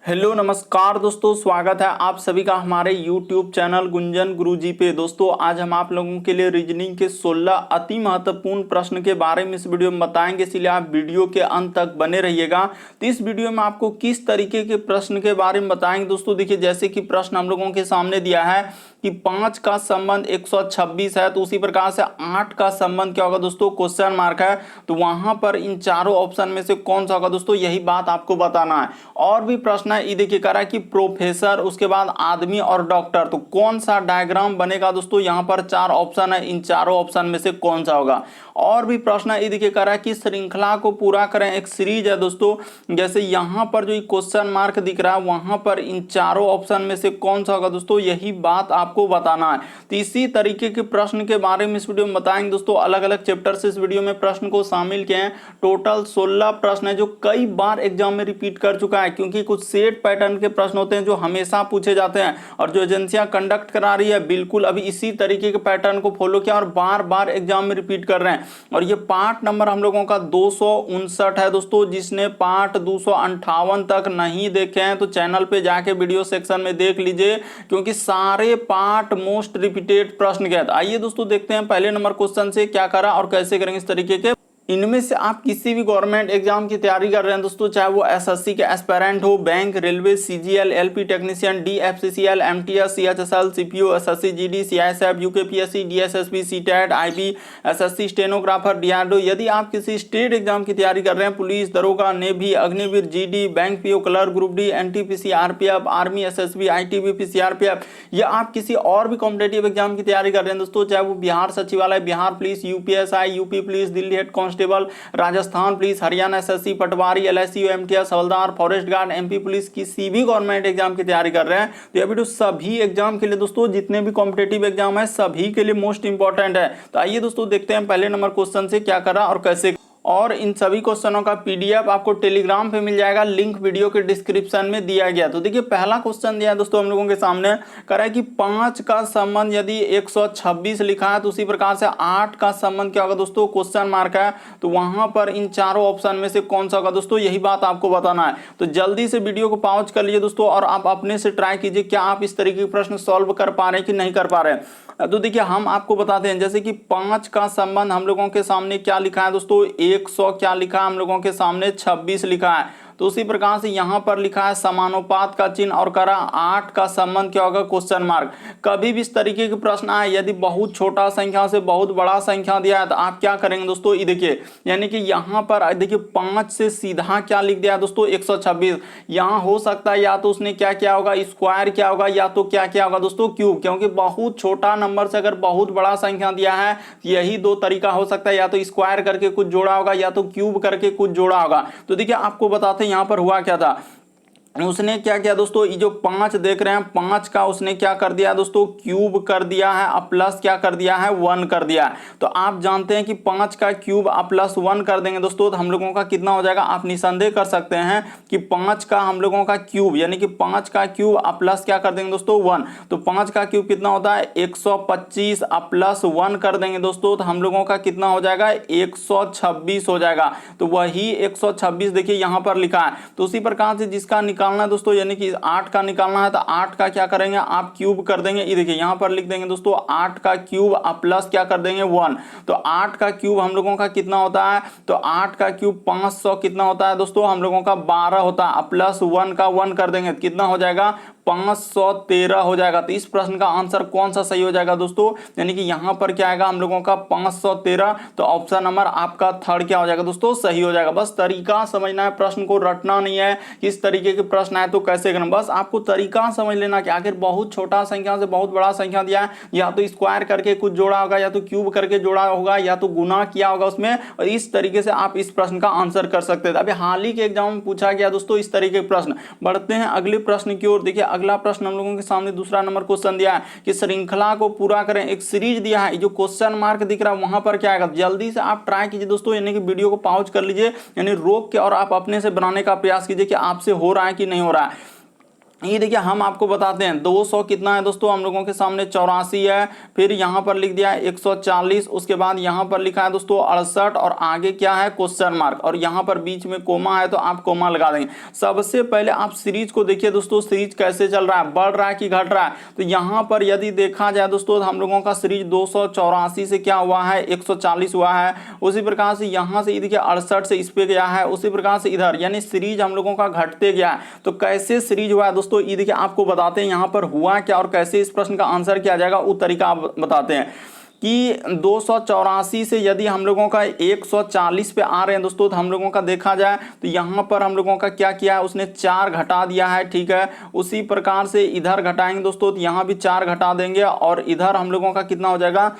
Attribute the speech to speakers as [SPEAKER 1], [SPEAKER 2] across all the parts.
[SPEAKER 1] Hello नमस्कार दोस्तों, स्वागत है आप सभी का हमारे YouTube चैनल गुंजन गुरुजी पे। दोस्तों आज हम आप लोगों के लिए रीजनिंग के 16 अति महत्वपूर्ण प्रश्न के बारे में इस वीडियो में बताएंगे, इसलिए आप वीडियो के अंत तक बने रहिएगा। तो इस वीडियो में आपको किस तरीके के प्रश्न के बारे में बताएंगे दोस्तों। देखिए जैसे कि प्रश्न हम लोगों के सामने दिया है कि 5 का संबंध 126 है, तो उसी प्रकार से 8 का संबंध क्या होगा दोस्तों, क्वेश्चन मार्क है। तो वहां पर इन चारों ऑप्शन में से कौन सा होगा दोस्तों, यही बात आपको बताना है। और भी प्रश्न है, ये देखिए कह रहा है कि प्रोफेसर, उसके बाद आदमी और डॉक्टर, तो कौन सा डायग्राम बनेगा दोस्तों। यहाँ पर 4 ऑप्शन है, इन चारों ऑप्शन में से कौन सा होगा। और भी प्रश्न है, ये देखिए कह रहा है कि श्रृंखला को पूरा करें, एक सीरीज है दोस्तों। जैसे यहाँ पर जो क्वेश्चन मार्क दिख रहा है, वहां पर इन चारों ऑप्शन में से कौन सा होगा दोस्तों, यही बात आपको बताना है। तो इसी तरीके के प्रश्न के बारे में इस वीडियो में बताएंगे दोस्तों। अलग अलग चैप्टर से इस वीडियो में प्रश्न को शामिल किए हैं। टोटल 16 प्रश्न है जो कई बार एग्जाम में रिपीट कर चुका है, क्योंकि कुछ सेट पैटर्न के प्रश्न होते हैं जो हमेशा पूछे जाते हैं, और जो एजेंसियां कंडक्ट करा रही है बिल्कुल अभी इसी तरीके के पैटर्न को फॉलो किया और बार बार एग्जाम में रिपीट कर रहे हैं। और ये पार्ट नंबर हम लोगों का 259 है दोस्तों। जिसने पार्ट 258 तक नहीं देखे हैं तो चैनल पे जाके वीडियो सेक्शन में देख लीजिए, क्योंकि सारे पार्ट मोस्ट रिपीटेड प्रश्न के। आइए दोस्तों देखते हैं पहले नंबर क्वेश्चन से क्या करा और कैसे करेंगे इस तरीके के। इनमें से आप किसी भी गवर्नमेंट एग्जाम की तैयारी कर रहे हैं दोस्तों, चाहे वो एसएससी के एस्पिरेंट हो, bank, railway, CGL, LP technician, DFCCL, MTS, CHSL, CPO, SSC GD, CISF, UKPSC, DSSB, CTET, IB, SSC stenographer, DRDO. यदि आप किसी स्टेट एग्जाम की तैयारी कर रहे हैं, पुलिस, दरोगा, navy, Agniveer, GD, bank PO, clerk, group D, NTPC, RPF, army, SSB, ITBP, CRPF, या आप किसी और भी कॉम्पिटेटिव एग्जाम की तैयारी कर रहे हैं दोस्तों, चाहे वो बिहार सचिवालय, Bihar police, UPSI, UP police, Delhi head constable, Rajasthan police, Haryana SSC, Patwari, LIC, MTS, हवलदार, फॉरेस्ट गार्ड, एमपी पुलिस, किसी भी गवर्नमेंट एग्जाम की तैयारी कर रहे हैं, तो ये वीडियो सभी एग्जाम के लिए दोस्तों, जितने भी कॉम्पिटेटिव एग्जाम है सभी के लिए मोस्ट इंपॉर्टेंट है। तो आइए दोस्तों देखते हैं पहले नंबर क्वेश्चन से क्या करा और कैसे। और इन सभी क्वेश्चनों का पीडीएफ आपको टेलीग्राम पे मिल जाएगा, लिंक वीडियो के डिस्क्रिप्शन में दिया गया। तो देखिए पहला क्वेश्चन दिया है दोस्तों हम लोगों के सामने, कह रहा है कि 5 का संबंध यदि 126 लिखा है, तो उसी प्रकार से 8 का संबंध क्या होगा दोस्तों, क्वेश्चन मार्क है। तो वहां पर इन चारों ऑप्शन में से कौन सा होगा दोस्तों, यही बात आपको बताना है। तो जल्दी से वीडियो को पॉज कर लीजिए दोस्तों, और आप अपने से ट्राई कीजिए क्या आप इस तरीके के प्रश्न सॉल्व कर पा रहे हैं कि नहीं कर पा रहे हैं। तो देखिए हम आपको बताते हैं, जैसे कि 5 का संबंध हम लोगों के सामने क्या लिखा है दोस्तों, 100 क्या लिखा है हम लोगों के सामने, 26 लिखा है। तो उसी प्रकार से यहां पर लिखा है समानुपात का चिन्ह, और करा 8 का संबंध क्या होगा, क्वेश्चन मार्क। कभी भी इस तरीके के प्रश्न आए, यदि बहुत छोटा संख्या से बहुत बड़ा संख्या दिया है, तो आप क्या करेंगे दोस्तों, ये देखिए, यानी कि यहां पर देखिए 5 से सीधा क्या लिख दिया दोस्तों, 126। यहां हो सकता है या तो उसने क्या किया होगा, स्क्वायर क्या होगा, या तो क्या किया होगा दोस्तों, क्यूब, क्योंकि बहुत छोटा नंबर से अगर बहुत बड़ा संख्या दिया है, यही दो तरीका हो सकता है, या तो स्क्वायर करके कुछ जोड़ा होगा, या तो क्यूब करके कुछ जोड़ा होगा। तो देखिए आपको बताते हैं यहां पर हुआ क्या था। उसने क्या किया दोस्तों, ये जो 5 देख रहे हैं, 5 का उसने क्या कर दिया दोस्तों, क्यूब कर दिया है, और प्लस क्या कर दिया है, 1 कर दिया है। तो आप जानते हैं कि 5 का क्यूब और प्लस 1 कर देंगे दोस्तों, तो हम लोगों का कितना हो जाएगा, आप निसंदेह कर सकते हैं कि 5 का हम लोगों का क्यूब, यानी कि 5 का क्यूब और प्लस क्या कर देंगे दोस्तों, 1। तो 5 का क्यूब कितना होता है, 125, और प्लस 1 कर देंगे दोस्तों, तो हम लोगों का कितना हो जाएगा, 126 हो जाएगा। तो वही 126 देखिए यहां पर लिखा है। तो उसी प्रकार से जिसका निकालना है दोस्तों, यानी कि 8 का निकालना है, तो 8 का क्या करेंगे आप, क्यूब कर देंगे। ये देखिए यहां पर लिख देंगे दोस्तों 8 का क्यूब और प्लस क्या कर देंगे, 1। तो 8 का क्यूब हम लोगों का कितना होता है, तो 8 का क्यूब 500 कितना होता है दोस्तों, हम लोगों का 12 होता है, प्लस 1 का 1 कर देंगे, कितना हो जाएगा, 513 हो जाएगा। तो इस प्रश्न का आंसर कौन सा सही हो जाएगा दोस्तों, यानी कि यहां पर क्या आएगा हम लोगों का 513। तो ऑप्शन नंबर आपका थर्ड क्या हो जाएगा दोस्तों, सही हो जाएगा। बस तरीका समझना है, प्रश्न को रटना नहीं है, किस तरीके के प्रश्न आए तो कैसे करना, बस आपको तरीका समझ लेना कि आखिर बहुत छोटा संख्या से बहुत बड़ा संख्या दिया है, या तो स्क्वायर करके कुछ जोड़ा होगा, या तो क्यूब करके जोड़ा होगा, या तो गुना किया होगा उसमें, और इस तरीके से आप इस प्रश्न का आंसर कर सकते हैं। अभी हाल ही के एग्जाम में पूछा गया दोस्तों इस तरीके के प्रश्न। बढ़ते हैं अगले प्रश्न की ओर। देखिए अगला प्रश्न हम लोगों के सामने दूसरा नंबर क्वेश्चन दिया है कि श्रृंखला को पूरा करें, एक सीरीज दिया है। जो क्वेश्चन मार्क दिख रहा है वहां पर क्या आएगा, जल्दी से आप ट्राई कीजिए दोस्तों, यानी कि वीडियो को पॉज कर लीजिए, यानी रोक के, और आप अपने से बनाने का प्रयास कीजिए कि आपसे हो रहा है कि नहीं हो रहा है। ये देखिए हम आपको बताते हैं 200 कितना है दोस्तों, हम लोगों के सामने 84 है, फिर यहाँ पर लिख दिया है 140, उसके बाद यहाँ पर लिखा है दोस्तों 68 और आगे क्या है क्वेश्चन मार्क, और यहाँ पर बीच में कोमा है तो आप कोमा लगा देंगे। सबसे पहले आप सीरीज को देखिए दोस्तों, सीरीज कैसे चल रहा है, बढ़ रहा है कि घट रहा है। तो यहाँ पर यदि देखा जाए दोस्तों हम लोगों का सीरीज 284 से क्या हुआ है 140 हुआ है, उसी प्रकार से यहाँ से देखिए 68 से इस पे गया है, उसी प्रकार से इधर, यानी सीरीज हम लोगों का घटते गया है। तो कैसे सीरीज हुआ है दोस्तों, ये देखिए आपको बताते हैं यहाँ पर हुआ क्या और कैसे इस प्रश्न का आंसर किया जाएगा, वो तरीका आप बताते हैं कि 284 से यदि हम लोगों का 140 पे आ रहे हैं दोस्तों, तो हम लोगों का देखा जाए तो यहाँ पर हम लोगों का क्या किया है, उसने 4 घटा दिया है, ठीक है। उसी प्रकार से इधर घटाएंगे दोस्तों, तो यहाँ भी 4 घटा देंगे, और इधर हम लोगों का कितना हो जाएगा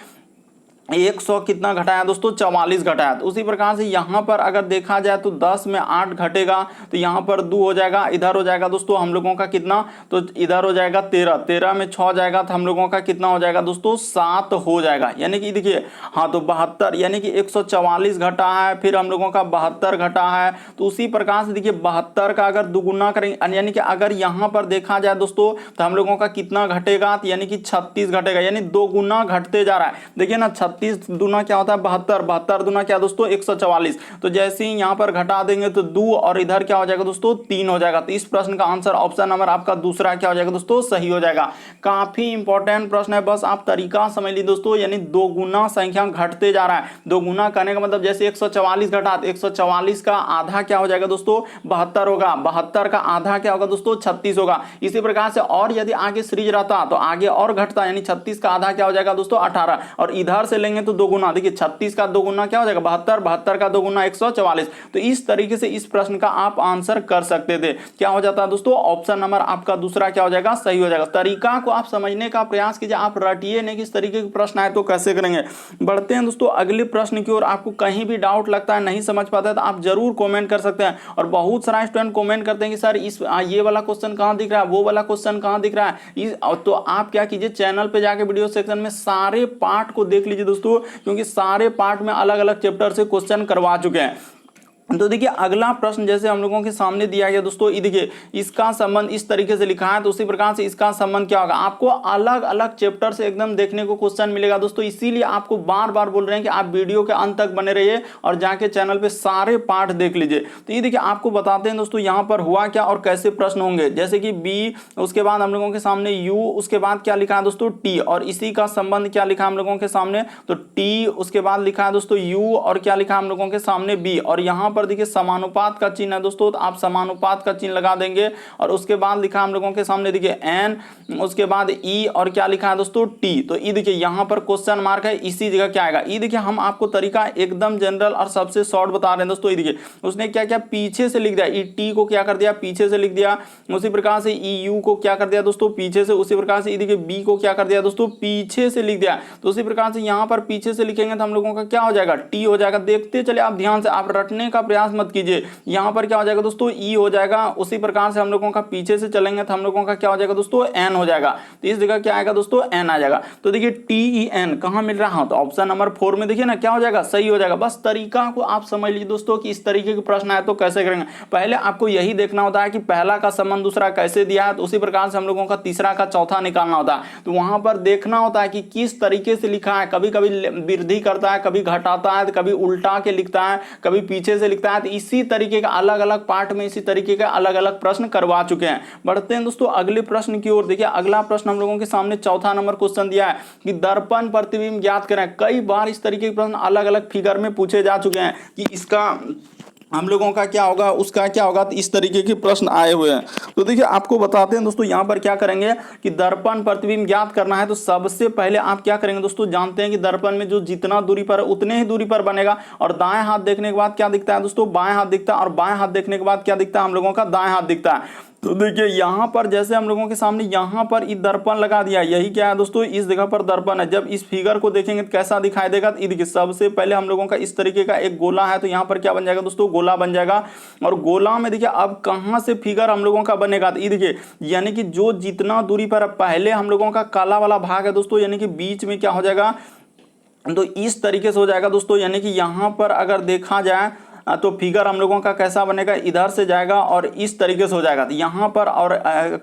[SPEAKER 1] 100 कितना घटाया दोस्तों 44 घटाया। तो उसी प्रकार से यहाँ पर अगर देखा जाए तो 10 में 8 घटेगा, तो यहाँ पर 2 हो जाएगा, इधर हो जाएगा दोस्तों हम लोगों का कितना, तो इधर हो जाएगा 13, 13 में 6 जाएगा, तो हम लोगों का कितना हो जाएगा दोस्तों 7 हो जाएगा। यानी कि देखिए हाँ, तो 72, यानी कि 144 घटा है, फिर हम लोगों का 72 घटा है। तो उसी प्रकार से देखिए 72 का अगर दुगुना करेंगे, यानी कि अगर यहाँ पर देखा जाए दोस्तों तो हम लोगों का कितना घटेगा, यानी कि 36 घटेगा, यानी 2 गुना घटते जा रहा है। देखिए ना 36 दूना क्या होता है 72, 72 दूना क्या दोस्तों 144। तो जैसे ही यहाँ पर घटा देंगे तो 2 और इधर क्या हो जाएगा दोस्तों 3 हो जाएगा। तो इस प्रश्न का आंसर ऑप्शन नंबर आपका दूसरा क्या हो जाएगा दोस्तों सही हो जाएगा। काफी इंपॉर्टेंट प्रश्न है, बस आप तरीका समझ लीजिए दोस्तों, यानी 2 गुना संख्या घटते जा रहा है। 2 गुना करने का मतलब जैसे 144 घटा, 144 का आधा क्या हो जाएगा दोस्तों 72 होगा, 72 का आधा क्या होगा दोस्तों 36 होगा। इसी प्रकार से और यदि आगे सीरीज रहता तो आगे और घटता, यानी 36 का आधा क्या हो जाएगा दोस्तों 18, और इधर से लेंगे तो 2 गुना, देखिए 36 का 2 गुना क्या हो जाएगा 72, 72 का 2 गुना 144। तो इस तरीके से इस प्रश्न का आप आंसर कर सकते थे। क्या हो जाता है दोस्तों ऑप्शन नंबर आपका दूसरा क्या हो जाएगा सही हो जाएगा। तरीका को आप समझने का प्रयास कीजिए, आप रटिए नहीं कि इस तरीके के प्रश्न आए तो कैसे करेंगे। बढ़ते हैं दोस्तों अगले प्रश्न की ओर। आपको कहीं भी डाउट लगता है नहीं समझ पाता है तो आप जरूर कमेंट कर सकते हैं, और बहुत सारा स्टूडेंट कमेंट करते हैं कि सर इस ये वाला क्वेश्चन कहां दिख रहा है, वो वाला क्वेश्चन कहां दिख रहा है। तो आप क्या कीजिए चैनल पे जाके वीडियो सेक्शन में सारे पार्ट को देख लीजिए दोस्तों, क्योंकि सारे पार्ट में अलग अलग चैप्टर से क्वेश्चन करवा चुके हैं। तो देखिए अगला प्रश्न जैसे हम लोगों के सामने दिया गया दोस्तों, ये देखिए इसका संबंध इस तरीके से लिखा है, तो उसी प्रकार से इसका संबंध क्या होगा, आपको अलग अलग चैप्टर से एकदम देखने को क्वेश्चन मिलेगा दोस्तों। इसीलिए आपको बार बार बोल रहे हैं कि आप वीडियो के अंत तक बने रहिए और जाके चैनल पे सारे पार्ट देख लीजिए। तो ये देखिए आपको बताते हैं दोस्तों यहाँ पर हुआ क्या और कैसे प्रश्न होंगे। जैसे कि बी, उसके बाद हम लोगों के सामने यू, उसके बाद क्या लिखा है दोस्तों टी, और इसी का संबंध क्या लिखा है हम लोगों के सामने, तो टी, उसके बाद लिखा है दोस्तों यू, और क्या लिखा है हम लोगों के सामने बी, और यहाँ पर देखिए समानुपात का चिन्ह है दोस्तों, तो आप समानुपात का चिन्ह लगा देंगे। और उसके बाद लिखा हम लोगों के सामने देखिए एन, उसके बाद ई, और क्या लिखा है दोस्तों टी। तो ये देखिए यहाँ पर क्वेश्चन मार्क है, इसी जगह क्या आएगा। ये देखिए हम आपको तरीका एकदम जनरल और सबसे शॉर्ट बता रहे हैं दोस्तों। ये देखिए उसने क्या क्या पीछे से लिख दिया, ई टी को क्या कर दिया पीछे से लिख दिया, उसी प्रकार से ई यू को क्या कर दिया दोस्तों पीछे से, उसी प्रकार से ये देखिए बी को क्या कर दिया दोस्तों पीछे से लिख दिया। तो उसी प्रकार से यहाँ पर पीछे से लिखेंगे तो हम लोगों का क्या हो जाएगा टी हो जाएगा। देखते चले आप ध्यान से, आप रटने का प्रयास मत कीजिए। यहाँ पर क्या हो जाएगा दोस्तों ई हो जाएगा, उसी प्रकार से हम लोगों का पीछे से चलेंगे तो हम लोगों का क्या हो जाएगा दोस्तों एन हो जाएगा। तो इस जगह क्या आएगा दोस्तों एन आ जाएगा। तो देखिए टी ई एन कहाँ मिल रहा है, तो ऑप्शन नंबर 4 में देखिए ना क्या हो जाएगा सही हो जाएगा। बस तरीका को आप समझ लीजिए दोस्तों कि इस तरीके के प्रश्न आए तो कैसे करेंगे। पहले आपको यही देखना होता है कि पहला का संबंध दूसरा कैसे दिया है, तो उसी प्रकार से हम लोगों का तीसरा का चौथा निकालना होता है। तो वहां पर देखना होता है कि किस तरीके से लिखा है, कभी कभी वृद्धि करता है, कभी घटाता है, कभी उल्टा के लिखता है, कभी पीछे से लिखता है। तो इसी तरीके का अलग अलग पार्ट में इसी तरीके के अलग अलग प्रश्न करवा चुके हैं। बढ़ते हैं दोस्तों अगले प्रश्न की ओर। देखिए अगला प्रश्न हम लोगों के सामने चौथा नंबर क्वेश्चन दिया है कि दर्पण प्रतिबिंब ज्ञात करें। कई बार इस तरीके के प्रश्न अलग अलग फिगर में पूछे जा चुके हैं कि इसका हम लोगों का क्या होगा उसका क्या होगा, तो इस तरीके के प्रश्न आए हुए हैं। तो देखिए आपको बताते हैं दोस्तों यहाँ पर क्या करेंगे कि दर्पण प्रतिबिंब ज्ञात करना है। तो सबसे पहले आप क्या करेंगे दोस्तों, जानते हैं कि दर्पण में जो जितना दूरी पर है उतने ही दूरी पर बनेगा, और दाएं हाथ देखने के बाद क्या दिखता है दोस्तों बाएं हाथ दिखता है, और बाएं हाथ देखने के बाद क्या दिखता है हम लोगों का दाएं हाथ दिखता है। तो देखिए यहाँ पर जैसे हम लोगों के सामने यहाँ पर ये दर्पण लगा दिया, यही क्या है दोस्तों इस जगह पर दर्पण है। जब इस फिगर को देखेंगे तो कैसा दिखाई देगा, तो देखिए सबसे पहले हम लोगों का इस तरीके का एक गोला है, तो यहाँ पर क्या बन जाएगा दोस्तों गोला बन जाएगा। और गोला में देखिए अब कहाँ से फिगर हम लोगों का बनेगा, तो ये देखिए यानी कि जो जितना दूरी पर पहले हम लोगों का काला वाला भाग है दोस्तों, यानी कि बीच में क्या हो जाएगा, तो इस तरीके से हो जाएगा दोस्तों। यानी कि यहाँ पर अगर देखा जाए तो फिगर हम लोगों का कैसा बनेगा, इधर से जाएगा और इस तरीके से हो जाएगा। तो यहाँ पर और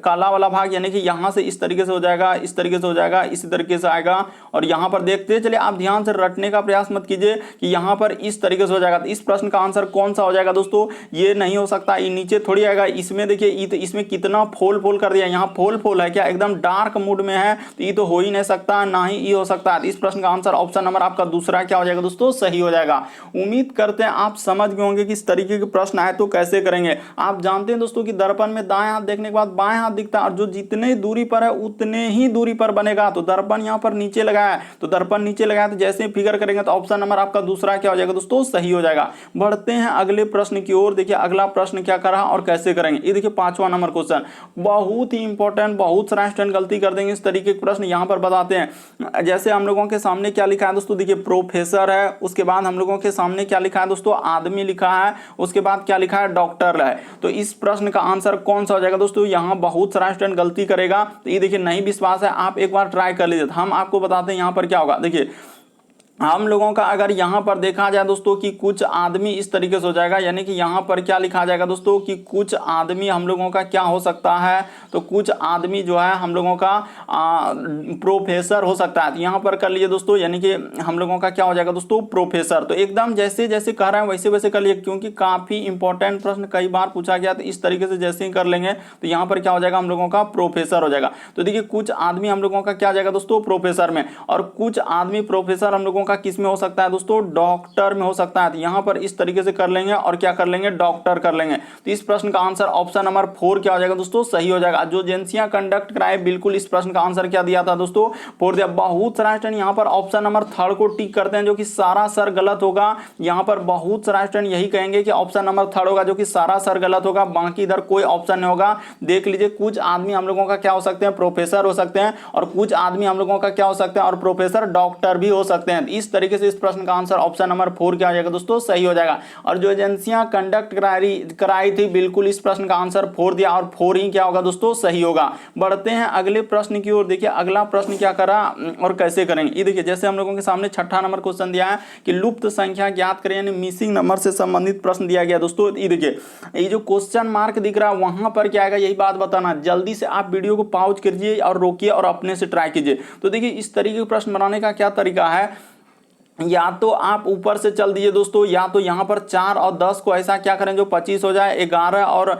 [SPEAKER 1] काला वाला भाग यानी कि यहाँ से इस तरीके से हो जाएगा, इस तरीके से हो जाएगा, इसी तरीके से आएगा। और यहाँ पर देखते चलिए, आप ध्यान से रटने का प्रयास मत कीजिए कि यहाँ पर इस तरीके से हो जाएगा। तो इस प्रश्न का आंसर कौन सा हो जाएगा दोस्तों, ये नहीं हो सकता, ये नीचे थोड़ी आएगा। इसमें देखिए इसमें कितना फोल फोल कर दिया, यहाँ फोल फोल है क्या, एकदम डार्क मूड में है, तो ये तो हो ही नहीं सकता, ना ही ये हो सकता है। इस प्रश्न का आंसर ऑप्शन नंबर आपका दूसरा क्या हो जाएगा दोस्तों, सही हो जाएगा। उम्मीद करते हैं आप समझ गए होंगे कि इस तरीके के प्रश्न आए तो कैसे करेंगे। आप जानते हैं दोस्तों कि दर्पण में दाएं हाथ देखने के बाद बाएं हाथ दिखता है, और जो जितने दूरी पर है उतने ही दूरी पर बनेगा। तो दर्पण यहाँ पर नीचे लगाया है, तो दर्पण नीचे लगाया, तो जैसे ही फिगर करेंगे तो ऑप्शन नंबर आपका दूसरा क्या हो जाएगा दोस्तों, सही हो जाएगा। बढ़ते हैं अगले प्रश्न की ओर। देखिए अगला प्रश्न क्या करा और कैसे करेंगे, ये देखिए 5वां नंबर क्वेश्चन, बहुत ही इंपॉर्टेंट, बहुत सारा स्टूडेंट गलती कर देंगे इस तरीके के प्रश्न। यहाँ पर बताते हैं, जैसे हम लोगों के सामने क्या लिखा है दोस्तों, देखिए प्रोफेसर है, उसके बाद हम लोगों के सामने क्या लिखा है दोस्तों, आदमी लिखा है, उसके बाद क्या लिखा है, डॉक्टर है। तो इस प्रश्न का आंसर कौन सा हो जाएगा दोस्तों, यहाँ बहुत सारा स्टूडेंट गलती करेगा। तो ये देखिए नहीं विश्वास है, आप एक बार ट्राई कर लीजिए। हम आपको बताते हैं यहाँ पर क्या होगा। देखिए हम लोगों का अगर यहाँ पर देखा जाए दोस्तों कि कुछ आदमी इस तरीके से हो जाएगा, यानी कि यहाँ पर क्या लिखा जाएगा दोस्तों कि कुछ आदमी हम लोगों का क्या हो सकता है, तो कुछ आदमी जो है हम लोगों का प्रोफेसर हो सकता है। तो यहाँ पर कर लिए दोस्तों, यानी कि हम लोगों का क्या हो जाएगा दोस्तों, प्रोफेसर। तो एकदम जैसे जैसे कह रहे हैं वैसे वैसे कर लिए, क्योंकि काफ़ी इंपॉर्टेंट प्रश्न कई बार पूछा गया। तो इस तरीके से जैसे ही कर लेंगे तो यहाँ पर क्या हो जाएगा, हम लोगों का प्रोफेसर हो जाएगा। तो देखिए कुछ आदमी हम लोगों का क्या जाएगा दोस्तों, प्रोफेसर में, और कुछ आदमी प्रोफेसर हम लोगों का किस में हो सकता है दोस्तों, डॉक्टर में हो सकता है। तो यहां पर इस तरीके से कर लेंगे और क्या कर लेंगे, डॉक्टर कर लेंगे। तो इस प्रश्न का आंसर ऑप्शन नंबर 4 क्या हो जाएगा दोस्तों, सही हो जाएगा। जो एजेंसियां कंडक्ट कराए बिल्कुल इस प्रश्न का आंसर क्या दिया था दोस्तों, 4 दिया। बहुत सारा स्टूडेंट यहां पर ऑप्शन नंबर 3 को टिक करते हैं, जो कि सारा सर गलत होगा। यहां पर बहुत सारा स्टूडेंट यही कहेंगे कि ऑप्शन नंबर 3 होगा, जो कि सारा सर गलत होगा, बाकी इधर कोई ऑप्शन नहीं होगा। देख लीजिए, कुछ आदमी हम लोगों का क्या हो सकते हैं, प्रोफेसर हो सकते हैं, और कुछ आदमी हम लोगों का क्या हो सकते हैं, और प्रोफेसर डॉक्टर भी हो सकते हैं। इस तरीके से इस प्रश्न का आंसर ऑप्शन नंबर 4 क्या हो जाएगा दोस्तों, सही हो जाएगा। और जो एजेंसियां कंडक्ट कराई थी बिल्कुल इस प्रश्न का आंसर 4 दिया, और 4 ही क्या होगा दोस्तों, सही होगा। बढ़ते हैं अगले प्रश्न की ओर। देखिए अगला प्रश्न क्या करा और कैसे करेंगे, ये देखिए जैसे हम लोगों के सामने 6ठा नंबर क्वेश्चन दिया है कि लुप्त संख्या ज्ञात करें, यानी मिसिंग नंबर से संबंधित प्रश्न दिया गया दोस्तों। ये देखिए ये जो क्वेश्चन मार्क दिख रहा है वहां पर क्या आएगा, यही बात बताना। जल्दी से आप वीडियो को पॉज कीजिए और रोकिए और अपने से ट्राई कीजिए। तो देखिए इस तरीके के प्रश्न बनाने का क्या तरीका है, या तो आप ऊपर से चल दीजिए दोस्तों, या तो यहाँ पर 4 और 10 को ऐसा क्या करें जो 25 हो जाए, 11 और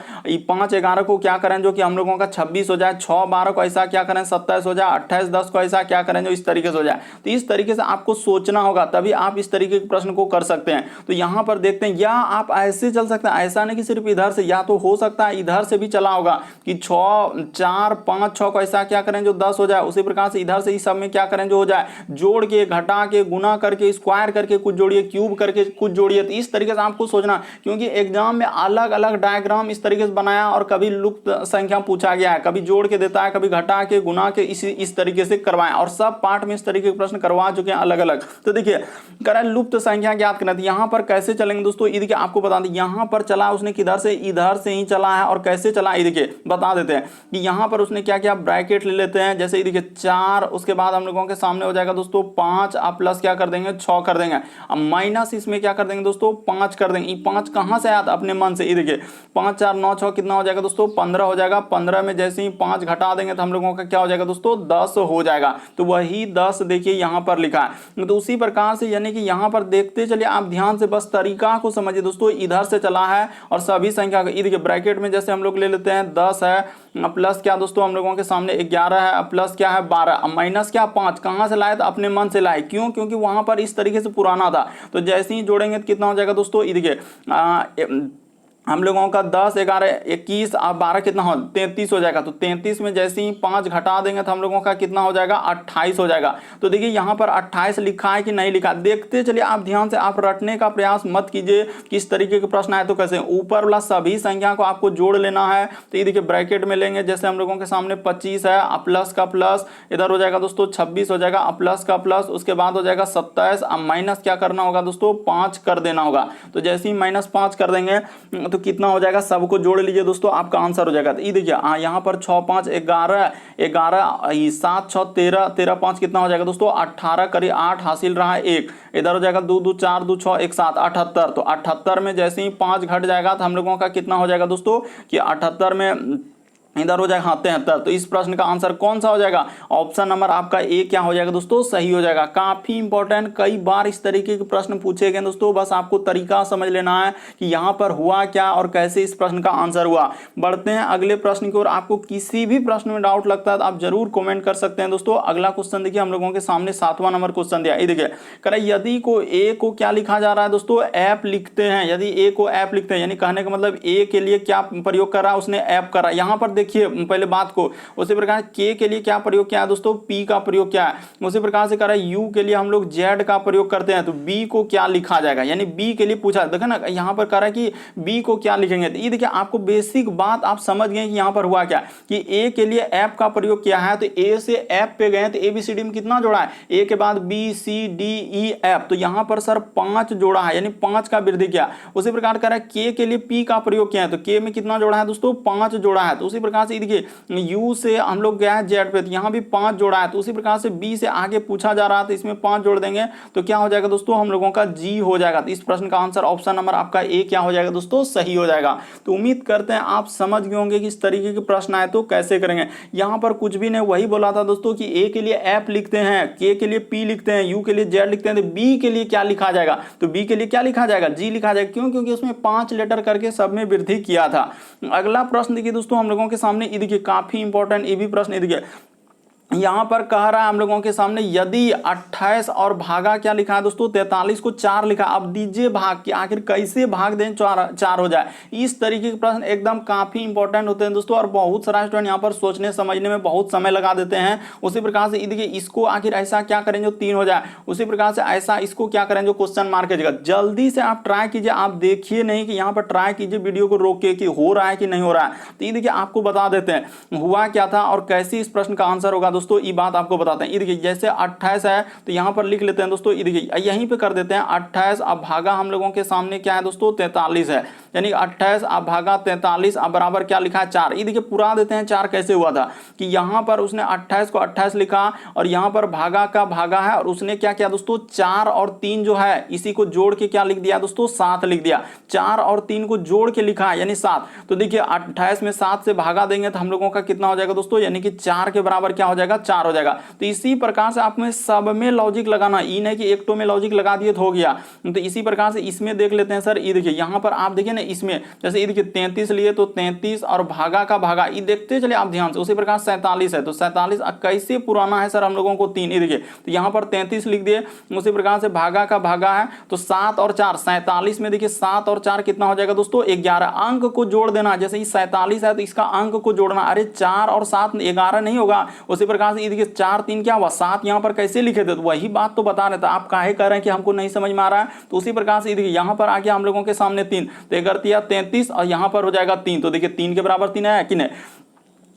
[SPEAKER 1] 5 11 को क्या करें जो कि हम लोगों का 26 हो जाए, 6 12 को ऐसा क्या करें 27 हो जाए, 28 10 को ऐसा क्या करें जो इस तरीके से हो जाए। तो इस तरीके से आपको सोचना होगा, तभी आप इस तरीके के प्रश्न को कर सकते हैं। तो यहाँ पर देखते हैं, या आप ऐसे चल सकते हैं, ऐसा नहीं कि सिर्फ इधर से, या तो हो सकता है इधर से भी चला होगा कि 6 4 5 6 को ऐसा क्या करें जो 10 हो जाए। उसी प्रकार से इधर से इस सब में क्या करें जो हो जाए, जोड़ के, घटा के, गुना करके, स्क्वायर करके कुछ जोड़िए, क्यूब करके कुछ जोड़िए। तो इस तरीके से आपको सोचना, क्योंकि एग्जाम में अलग अलग डायग्राम इस तरीके से बनाया, और कभी लुप्त संख्या पूछा गया है, कभी जोड़ के देता है, कभी घटा के, गुना के, इस तरीके से करवाएं, और सब पार्ट में इस तरीके के प्रश्न करवा चुके हैं अलग अलग। तो देखिए करें लुप्त संख्या ज्ञात करना। यहाँ पर कैसे चलेंगे दोस्तों, ये देखिए आपको बता दें, यहाँ पर चला उसने किधर से, इधर से ही चला है। और कैसे चला, ये देखिए बता देते हैं कि यहाँ पर उसने क्या किया, ब्रैकेट ले लेते हैं। जैसे ये देखिए 4, उसके बाद हम लोगों के सामने हो जाएगा दोस्तों 5, आप प्लस क्या कर देंगे 6 कर देंगे, अब माइनस इसमें क्या कर देंगे दोस्तों 5 कर देंगे। ये 5 कहां से आया अपने मन से, ये देखिए 5 4 9 6 कितना हो जाएगा दोस्तों 15 हो जाएगा। 15 में जैसे ही 5 घटा देंगे तो हम लोगों का क्या हो जाएगा दोस्तों 10 हो जाएगा। तो वही 10 देखिए यहां पर लिखा है। तो उसी प्रकार से यानी कि यहां पर देखते चलिए, आप ध्यान से बस तरीका को समझिए दोस्तों। इधर से चला है और सभी संख्या को, ये देखिए ब्रैकेट में जैसे हम लोग ले लेते हैं 10 है, प्लस क्या दोस्तों हम लोगों के सामने 11 है, प्लस क्या है 12, माइनस क्या 5, कहां से लाए तो अपने मन से लाए। क्यों, क्योंकि वहां पर इस तरीके से पुराना था। तो जैसे ही जोड़ेंगे तो कितना हो जाएगा दोस्तों, ये देखिए हम लोगों का 10 11 21 और 12 कितना हो 33 हो जाएगा। तो 33 में जैसे ही 5 घटा देंगे तो हम लोगों का कितना हो जाएगा 28 हो जाएगा। तो देखिए यहाँ पर 28 लिखा है कि नहीं लिखा, देखते चलिए आप ध्यान से। आप रटने का प्रयास मत कीजिए किस तरीके के प्रश्न आए तो कैसे। ऊपर वाला सभी संख्या को आपको जोड़ लेना है। तो ये देखिए ब्रैकेट में लेंगे, जैसे हम लोगों के सामने 25 है, प्लस का प्लस इधर हो जाएगा दोस्तों 26 हो जाएगा, प्लस का प्लस, उसके बाद हो जाएगा 27, अब माइनस क्या करना होगा दोस्तों 5 कर देना होगा। तो जैसे ही -5 कर देंगे तो कितना हो जाएगा, सबको जोड़ लीजिए दोस्तों, आपका आंसर हो जाएगा। तो ये देखिए यहाँ पर 6 5 11 11 7 6 13 13 5 कितना हो जाएगा दोस्तों 18, करीब 8 हासिल रहा है 1, इधर हो जाएगा 2 2 4 2 6 1 7 78। तो 78 में जैसे ही 5 घट जाएगा तो हम लोगों का कितना हो जाएगा दोस्तों कि 78 में इधर हो जाएगा 73। तो इस प्रश्न का आंसर कौन सा हो जाएगा, ऑप्शन नंबर आपका ए क्या हो जाएगा दोस्तों, सही हो जाएगा। काफी इंपॉर्टेंट, कई बार इस तरीके के प्रश्न पूछे गए दोस्तों, बस आपको तरीका समझ लेना है कि यहाँ पर हुआ क्या और कैसे इस प्रश्न का आंसर हुआ। बढ़ते हैं अगले प्रश्न की ओर। आपको किसी भी प्रश्न में डाउट लगता है तो आप जरूर कॉमेंट कर सकते हैं दोस्तों। अगला क्वेश्चन देखिए, हम लोगों के सामने 7वां नंबर क्वेश्चन दिया। ये देखिए कह यदि को ए को क्या लिखा जा रहा है दोस्तों, ऐप लिखते हैं। यदि ए को ऐप लिखते हैं यानी कहने का मतलब ए के लिए क्या प्रयोग कर रहा है, उसने ऐप कर रहा है। यहाँ पर देखिए पहले बात को, उसी प्रकार के लिए क्या प्रयोग किया है दोस्तों, पी का प्रयोग क्या है। उसी प्रकार से कर रहा है यू के लिए हम लोग जेड का प्रयोग करते हैं, तो बी को क्या लिखा जाएगा, यानी बी के लिए पूछा। देखो ना यहाँ पर कह रहा है कि बी को क्या लिखेंगे। तो ये देखिए आपको बेसिक बात आप समझ गए कि यहाँ पर हुआ क्या कि ए के लिए ऐप का प्रयोग किया है, तो ए से ऐप पे गए तो एबीसीडी में कितना जोड़ा है, ए के बाद B C D E F, तो यहाँ पर सर 5 जोड़ा है, यानी 5 का वृद्धि किया। उसी प्रकार कह रहा है के लिए पी का प्रयोग किया है, तो के में कितना जोड़ा है दोस्तों 5 जोड़ा है। तो उसी प्रकार से देखिए यू से हम लोग गया है जेड पे, तो यहाँ भी 5 जोड़ा है। तो उसी प्रकार से बी से आगे पूछा जा रहा है तो इसमें 5 जोड़ देंगे तो क्या हो जाएगा दोस्तों, हम लोगों का जी हो जाएगा। तो इस प्रश्न का आंसर ऑप्शन नंबर आपका ए क्या हो जाएगा दोस्तों, सही हो जाएगा। तो उम्मीद करते हैं आप समझ गए होंगे कि इस तरीके के प्रश्न आए तो कैसे करेंगे। यहाँ पर कुछ भी नहीं, वही बोला था दोस्तों कि ए के लिए ऐप लिखते हैं, के लिए पी लिखते हैं, यू के लिए जेड लिखते हैं, तो बी के लिए क्या लिखा जाएगा, तो बी के लिए क्या लिखा जाएगा, जी लिखा जाएगा। क्यों, क्योंकि उसमें 5 लेटर करके सब में वृद्धि किया था। अगला प्रश्न देखिए दोस्तों हम लोगों के सामने, ये देखिए काफी इंपॉर्टेंट ये भी प्रश्न, ये देखिए यहां पर कह रहा है हम लोगों के सामने यदि 28 और भागा क्या लिखा है दोस्तों 43 को 4 लिखा, अब दीजिए भाग कि आखिर कैसे भाग दें 4 हो जाए। इस तरीके के प्रश्न एकदम काफी इंपॉर्टेंट होते हैं दोस्तों, और बहुत सारा स्टूडेंट यहां पर सोचने समझने में बहुत समय लगा देते हैं। उसी प्रकार से देखिए इसको आखिर ऐसा क्या करें जो 3 हो जाए, उसी प्रकार से ऐसा इसको क्या करें जो क्वेश्चन मार्क है। जल्दी से आप ट्राई कीजिए, आप देखिए नहीं कि यहाँ पर ट्राई कीजिए वीडियो को रोक के कि हो रहा है कि नहीं हो रहा है। तो ये देखिए आपको बता देते हैं हुआ क्या था और कैसे इस प्रश्न का आंसर होगा दोस्तों, ये बात आपको बताते हैं। ये देखिए जैसे 28 है तो यहां पर लिख लेते हैं दोस्तों, ये देखिए यहीं पे कर देते हैं 28, अब भागा हम लोगों के सामने क्या है दोस्तों 43 है, यानी 28 अब भागा 43 अब बराबर क्या लिखा है 4। ये देखिए पूरा देते हैं 4 कैसे हुआ था कि यहां पर उसने 28 को 28 लिखा और यहां पर भागा का भागा है और उसने क्या किया दोस्तों 4 और 3 जो है इसी को जोड़ के क्या लिख दिया दोस्तों 7 लिख दिया। 4 और 3 को जोड़ के लिखा है यानी 7। तो देखिए 28 में 7 से भागा देंगे तो हम लोगों का कितना हो जाएगा दोस्तों, यानी कि 4 के बराबर क्या हो जाएगा 4 हो जाएगा। तो इसी प्रकार से आप में सब में लॉजिक लगाना, ये नहीं कि एक तो में लॉजिक लगा दिए तो हो गया। तो इसी प्रकार से इसमें देख लेते हैं सर, ये देखिए यहां पर आप देखिए ना इसमें जैसे ये देखिए 33 लिए तो 33 और भागा का भागा ये देखते चले आप ध्यान से। उसी प्रकार 47 है तो 47 कैसे पुराना है सर हम लोगों को 3, ये देखिए तो यहां पर 33 लिख दिए। उसी प्रकार से भागा का भागा है तो 7 और 4 47 में देखिए 7 और 4 कितना हो जाएगा दोस्तों 11। अंक को जोड़ देना, जैसे ये 47 है तो इसका अंक को जोड़ना, अरे 4 और 7 11 नहीं होगा। उसी प्रकार से ये देखिए 4 3 क्या हुआ 7, यहाँ पर कैसे लिखे थे, तो वही बात तो बता रहे थे आप काहे कह रहे हैं कि हमको नहीं समझ में आ रहा है। तो उसी प्रकार से देखिए यहाँ पर आ गया हम लोगों के सामने 3, तो 33 और यहाँ पर हो जाएगा 3, तो देखिए 3 के बराबर 3 है कि नहीं।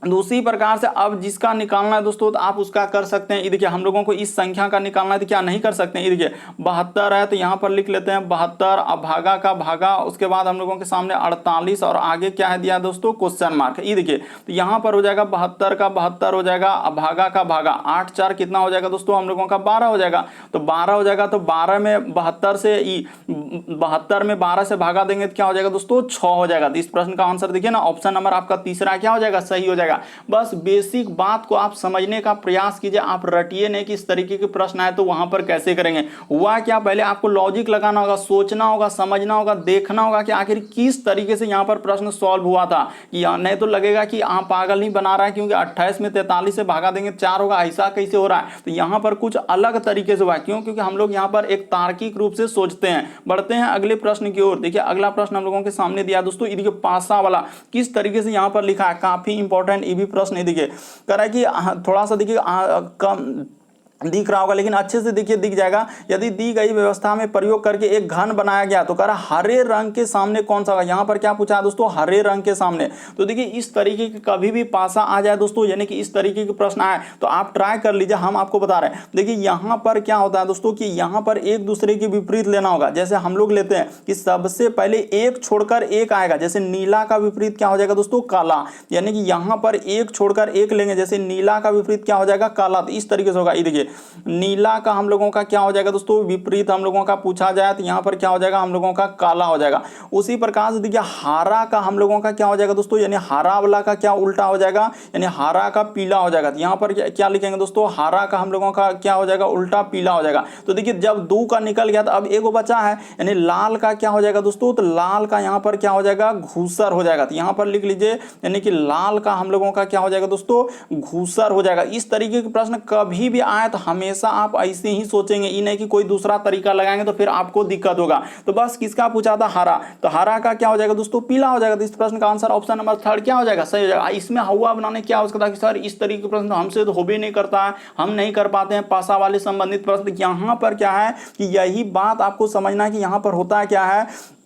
[SPEAKER 1] दूसरी प्रकार से अब जिसका निकालना है दोस्तों तो आप उसका कर सकते हैं। ये देखिए हम लोगों को इस संख्या का निकालना है तो क्या नहीं कर सकते हैं। ये देखिए 72 है तो यहाँ पर लिख लेते हैं 72, अब भागा का भागा, उसके बाद हम लोगों के सामने 48 और आगे क्या है दिया दोस्तों क्वेश्चन मार्क। ये देखिए तो यहाँ पर हो जाएगा 72 का 72 हो जाएगा, अब भागा का भागा 8 4 कितना हो जाएगा दोस्तों हम लोगों का 12 हो जाएगा। तो 12 हो जाएगा तो 12 में 72 से 72 में 12 से भागा देंगे तो क्या हो जाएगा दोस्तों 6 हो जाएगा। तो इस प्रश्न का आंसर देखिए ना ऑप्शन नंबर आपका तीसरा क्या हो जाएगा, सही हो जाएगा। बस बेसिक बात को आप समझने का प्रयास कीजिए, आप रटिए नहीं कि इस तरीके के प्रश्न आए तो वहां पर कैसे करेंगे। हुआ क्या, पहले आपको लॉजिक लगाना होगा, सोचना होगा, समझना होगा, देखना होगा कि आखिर किस तरीके से यहां पर प्रश्न सॉल्व हुआ था। नहीं तो लगेगा कि आप पागल नहीं बना रहा है क्योंकि 28 में 43 से भागा देंगे 4 होगा, ऐसा कैसे हो रहा है। तो यहां पर कुछ अलग तरीके से हुआ, क्यों, क्योंकि हम लोग यहां पर एक तार्किक रूप से सोचते हैं। बढ़ते हैं अगले प्रश्न की ओर। देखिए अगला प्रश्न हम लोगों के सामने दिया दोस्तों, देखिए पासा वाला किस तरीके से यहां पर लिखा है, काफी इंपॉर्टेंट ये भी प्रश्न। देखिए कह रहा है कि थोड़ा सा देखिए दिख रहा होगा, लेकिन अच्छे से देखिए दिख जाएगा। यदि दी गई व्यवस्था में प्रयोग करके एक घन बनाया गया तो कह रहा हरे रंग के सामने कौन सा होगा। यहां पर क्या पूछा है दोस्तों, हरे रंग के सामने। तो देखिए इस तरीके के कभी भी पासा आ जाए दोस्तों, यानी कि इस तरीके के प्रश्न आए तो आप ट्राई कर लीजिए, हम आपको बता रहे हैं। देखिए यहां पर क्या होता है दोस्तों कि यहां पर एक दूसरे के विपरीत लेना होगा। जैसे हम लोग लेते हैं कि सबसे पहले एक छोड़कर एक आएगा, जैसे नीला का विपरीत क्या हो जाएगा दोस्तों, काला। यानी कि यहां पर एक छोड़कर एक लेंगे, जैसे नीला का विपरीत क्या हो जाएगा, काला। तो इस तरीके से होगा। ये देखिए नीला का हम लोगों का क्या हो जाएगा दोस्तों, विपरीत हम लोगों का पूछा जाए तो यहां पर क्या हो जाएगा, हम लोगों का काला हो जाएगा। उसी प्रकार से देखिए हरा का हम लोगों का क्या हो जाएगा दोस्तों, यानी हरा वाला का क्या उल्टा हो जाएगा, यानी हरा का पीला हो जाएगा। तो यहां पर क्या लिखेंगे दोस्तों, हरा का हम लोगों का क्या हो जाएगा, उल्टा पीला हो जाएगा। तो देखिए जब दो का निकल गया तो अब एक बचा है, यानी लाल का क्या हो जाएगा दोस्तों, तो लाल का यहां पर क्या हो जाएगा, घूसर हो जाएगा। तो यहां पर लिख लीजिए, यानी कि लाल का हम लोगों का क्या हो जाएगा दोस्तों, घूसर हो जाएगा। इस तरीके के प्रश्न कभी भी आए तो हमेशा आप ऐसे ही सोचेंगे, ये नहीं कि कोई दूसरा तरीका लगाएंगे तो फिर आपको दिक्कत होगा। तो बस किसका पूछा था, हरा। तो हरा का क्या हो जाएगा दोस्तों, पीला हो जाएगा। तो इस प्रश्न का आंसर ऑप्शन नंबर 3 क्या हो जाएगा, सही हो जाएगा। इसमें हुआ बनाने क्या हो सकता है कि सर इस तरीके के प्रश्न हमसे तो हो भी नहीं करता है, हम नहीं कर पाते हैं पासा वाले संबंधित प्रश्न। यहां पर क्या है कि यही बात आपको समझना है कि यहां पर होता है क्या है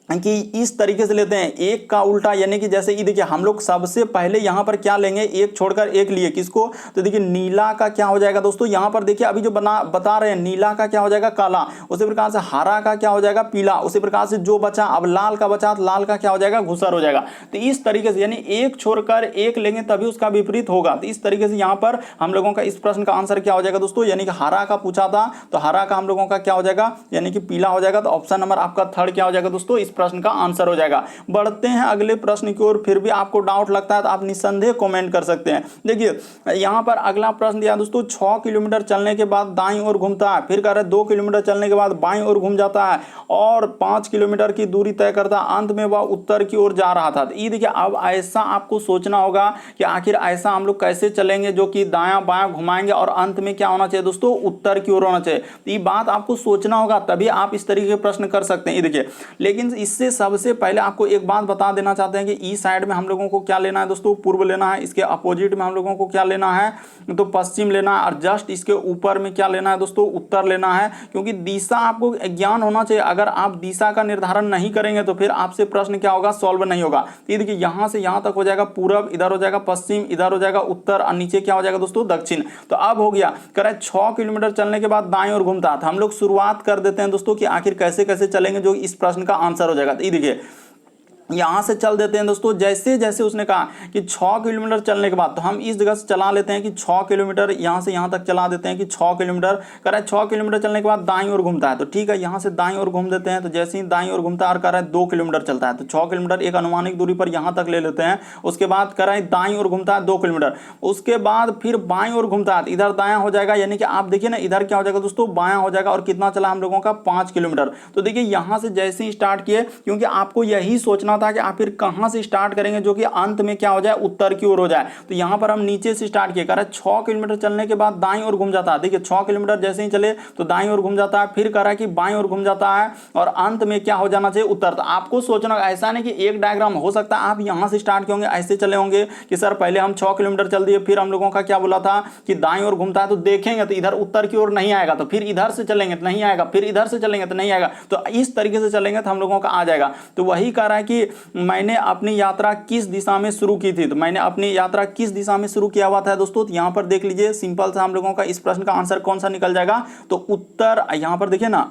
[SPEAKER 1] कि इस तरीके से लेते हैं एक का उल्टा, यानी कि जैसे ये देखिए हम लोग सबसे पहले यहां पर क्या लेंगे, एक छोड़कर एक लिए, किसको, तो देखिए नीला का क्या हो जाएगा दोस्तों, यहां पर देखिए अभी जो बता रहे हैं नीला का क्या हो जाएगा, काला। उसी प्रकार से हरा का क्या हो जाएगा, पीला। उसी प्रकार से जो बचा अब लाल का बचा, तो लाल का क्या हो जाएगा, घुसर हो जाएगा। तो इस तरीके से यानी एक छोड़कर एक लेंगे तभी उसका विपरीत होगा। तो इस तरीके से यहां पर हम लोगों का इस प्रश्न का आंसर क्या हो जाएगा दोस्तों, यानी कि हरा का पूछा था तो हरा का हम लोगों का क्या हो जाएगा, यानी कि पीला हो जाएगा। तो ऑप्शन नंबर आपका 3 क्या हो जाएगा दोस्तों, इस प्रश्न का आंसर हो जाएगा। बढ़ते हैं अगले प्रश्न की ओर। फिर भी आपको डाउट लगता है तो आप निसंदेह कमेंट कर सकते हैं। देखिए यहां पर अगला प्रश्न दिया दोस्तों, 6 किलोमीटर चलने के बाद दाईं ओर घूमता है, फिर कह रहा है 2 किलोमीटर चलने के बाद बाईं ओर घूम जाता है और 5 किलोमीटर की दूरी तय करता है, अंत में वह उत्तर की ओर जा रहा था। तो ये देखिए अब ऐसा आपको सोचना होगा कि आखिर ऐसा हम लोग कैसे चलेंगे जो कि दायां बायां घुमाएंगे और अंत में क्या होना चाहिए दोस्तों, उत्तर की ओर होना चाहिए। तो ये बात आपको सोचना होगा, तभी आप इस तरीके के प्रश्न कर सकते हैं। ये देखिए लेकिन इससे सबसे पहले आपको एक बात बता देना चाहते हैं कि ई साइड में हम लोगों को क्या लेना है दोस्तों, पूर्व लेना है। इसके अपोजिट में हम लोगों को क्या लेना है, तो पश्चिम लेना है। और जस्ट इसके ऊपर में क्या लेना है दोस्तों, उत्तर लेना है। क्योंकि दिशा आपको ज्ञान होना चाहिए। अगर आप दिशा का निर्धारण नहीं करेंगे तो फिर आपसे प्रश्न क्या होगा, सॉल्व नहीं होगा। तो देखिए यहां से यहां तक हो जाएगा पूर्व, इधर हो जाएगा पश्चिम, इधर हो जाएगा उत्तर और नीचे क्या हो जाएगा दोस्तों, दक्षिण। तो अब हो गया, कह रहा है 6 किलोमीटर चलने के बाद दाएं ओर घूमता था। हम लोग शुरुआत कर देते हैं दोस्तों कि आखिर कैसे कैसे चलेंगे जो इस प्रश्न का आंसर हो जाएगा। तो ये देखिए यहां से चल देते हैं दोस्तों, जैसे जैसे उसने कहा कि 6 किलोमीटर चलने के बाद, तो हम इस जगह से चला लेते हैं कि 6 किलोमीटर, यहां से यहां तक चला देते हैं कि 6 किलोमीटर। कह रहा है 6 किलोमीटर चलने के बाद दाईं ओर घूमता है, तो ठीक है यहां से दाईं ओर घूम देते हैं। तो जैसे ही दाईं ओर घूमता है और कह रहा है 2 किलोमीटर चलता है, तो 6 किलोमीटर एक अनुमानिक दूरी पर यहां तक ले लेते हैं। उसके बाद कह रहा है दाईं ओर घूमता है 2 किलोमीटर, उसके बाद फिर बाईं ओर घूमता है, इधर दायां हो जाएगा। यानी कि आप देखिए ना, इधर क्या हो जाएगा दोस्तों, बायां हो जाएगा। और कितना चला हम लोगों का, 5 किलोमीटर। तो देखिए यहां से जैसे ही स्टार्ट किए, क्योंकि आपको यही सोचना था कि आप फिर कहां से स्टार्ट करेंगे जो कि अंत में क्या हो जाए, उत्तर की ओर हो जाए। तो यहां पर हम नीचे से स्टार्ट किए, कह रहा है 6 किलोमीटर चलने के बाद दाईं ओर घूम जाता है। देखिए 6 किलोमीटर जैसे ही चले तो दाईं ओर घूम जाता है, फिर कह रहा है कि बाईं ओर घूम जाता है और अंत में क्या हो जाना चाहिए, उत्तर। तो आपको सोचना, ऐसा नहीं कि एक डायग्राम हो सकता है आप यहां से स्टार्ट किए होंगे, ऐसे चले होंगे कि सर पहले हम 6 किलोमीटर चल दिए, फिर हम लोगों का क्या बोला था कि दाईं ओर घूमता है, तो देखेंगे तो इधर उत्तर की ओर नहीं आएगा, तो फिर इधर से चलेंगे तो नहीं आएगा, फिर इधर से चलेंगे तो नहीं आएगा। तो इस तरीके से चलेंगे तो हम लोगों का आ जाएगा। तो वही कह रहा है कि मैंने अपनी यात्रा किस दिशा में शुरू की थी, तो मैंने अपनी यात्रा किस दिशा में शुरू किया हुआ था दोस्तों। तो यहां पर देख लीजिए, सिंपल सा हम लोगों का इस प्रश्न का आंसर कौन सा निकल जाएगा, तो उत्तर। यहां पर देखिए ना,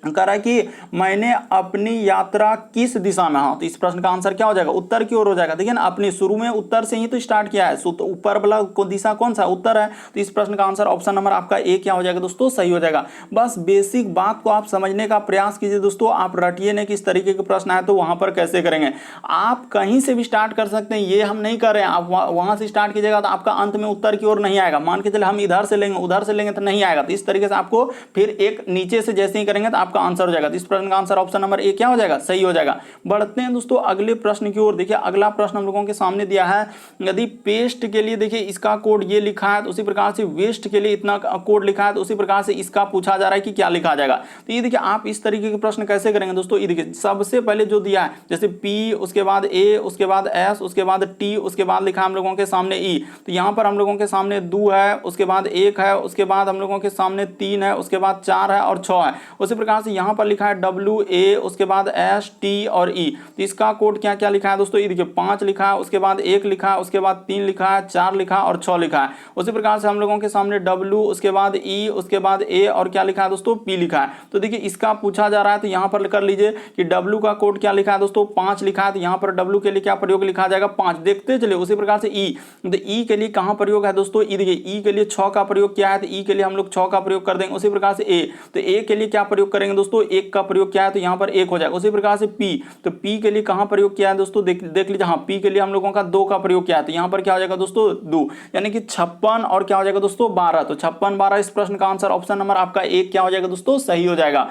[SPEAKER 1] कह रहा है कि मैंने अपनी यात्रा किस दिशा में, हाँ तो इस प्रश्न का आंसर क्या हो जाएगा, उत्तर की ओर हो जाएगा। देखिए ना, अपनी शुरू में उत्तर से ही तो स्टार्ट किया है, तो ऊपर वाला दिशा कौन सा, उत्तर है। तो इस प्रश्न का आंसर ऑप्शन नंबर आपका ए क्या हो जाएगा दोस्तों, सही हो जाएगा। बस बेसिक बात को आप समझने का प्रयास कीजिए दोस्तों। आप रटिए नहीं कि इस तरीके के प्रश्न आए तो वहां पर कैसे करेंगे। आप कहीं से भी स्टार्ट कर सकते हैं, ये हम नहीं कर रहे हैं। आप वहां से स्टार्ट कीजिएगा तो आपका अंत में उत्तर की ओर नहीं आएगा। मान के चले हम इधर से लेंगे, उधर से लेंगे तो नहीं आएगा। तो इस तरीके से आपको फिर एक नीचे से जैसे ही करेंगे तो आपका आपका आंसर हो जाएगा। तो इस प्रश्न का आंसर ऑप्शन नंबर ए क्या हो जाएगा, सही हो जाएगा। बढ़ते हैं दोस्तों अगले प्रश्न की ओर। देखिए अगला प्रश्न हम लोगों के सामने दिया है, यदि पेस्ट के लिए देखिए इसका कोड ये लिखा है, तो उसी प्रकार से वेस्ट के लिए इतना कोड लिखा है, तो उसी प्रकार से इसका पूछा जा रहा है कि क्या लिखा जाएगा। तो ये देखिए आप इस तरीके के प्रश्न कैसे करेंगे दोस्तों। ये देखिए सबसे पहले जो दिया है जैसे P, उसके बाद A, उसके बाद S, उसके बाद T, उसके बाद लिखा हम लोगों के सामने E। तो यहाँ पर हम लोगों के सामने 2 है, उसके बाद 1 है, उसके बाद हम लोगों के सामने 3 है, उसके बाद 4 है और 6 है। उसी प्रकार से यहाँ पर लिखा है W, A, उसके बाद S, T और E। तो इसका कोड क्या क्या लिखा है दोस्तों, ये देखिए 5 लिखा है, उसके बाद 1 लिखा है, उसके बाद 3 लिखा है, 4 लिखा और 6 लिखा है। उसी प्रकार से हम लोगों के सामने W, उसके बाद E, उसके बाद A और क्या लिखा है दोस्तों, P लिखा है। तो देखिए इसका पूछा जा रहा है, तो यहाँ पर कर लीजिए कि W का कोड क्या लिखा है दोस्तों, 5 लिखा है। तो यहाँ पर W के लिए क्या प्रयोग लिखा जाएगा, 5। देखते चलिए उसी प्रकार से E, तो E के लिए कहाँ प्रयोग है दोस्तों, E देखिए E के लिए 6 का प्रयोग क्या है, तो E के लिए हम लोग 6 का प्रयोग कर देंगे। उसी प्रकार से A, तो A के लिए क्या प्रयोग करेंगे दोस्तों, 1 का प्रयोग क्या है, तो यहाँ पर 1 हो जाएगा। उसी प्रकार से P, तो P के लिए कहाँ प्रयोग किया है दोस्तों, देख लीजिए, हाँ P के लिए हम लोगों का 2 का प्रयोग किया है। तो यहाँ पर क्या हो जाएगा दोस्तों, 2, यानी कि 56 और क्या हो जाएगा दोस्तों, 12। तो 56 12 इस प्रश्न का आंसर ऑप्शन नंबर आपका 1 क्या हो जाएगा दोस्तों, सही हो जाएगा।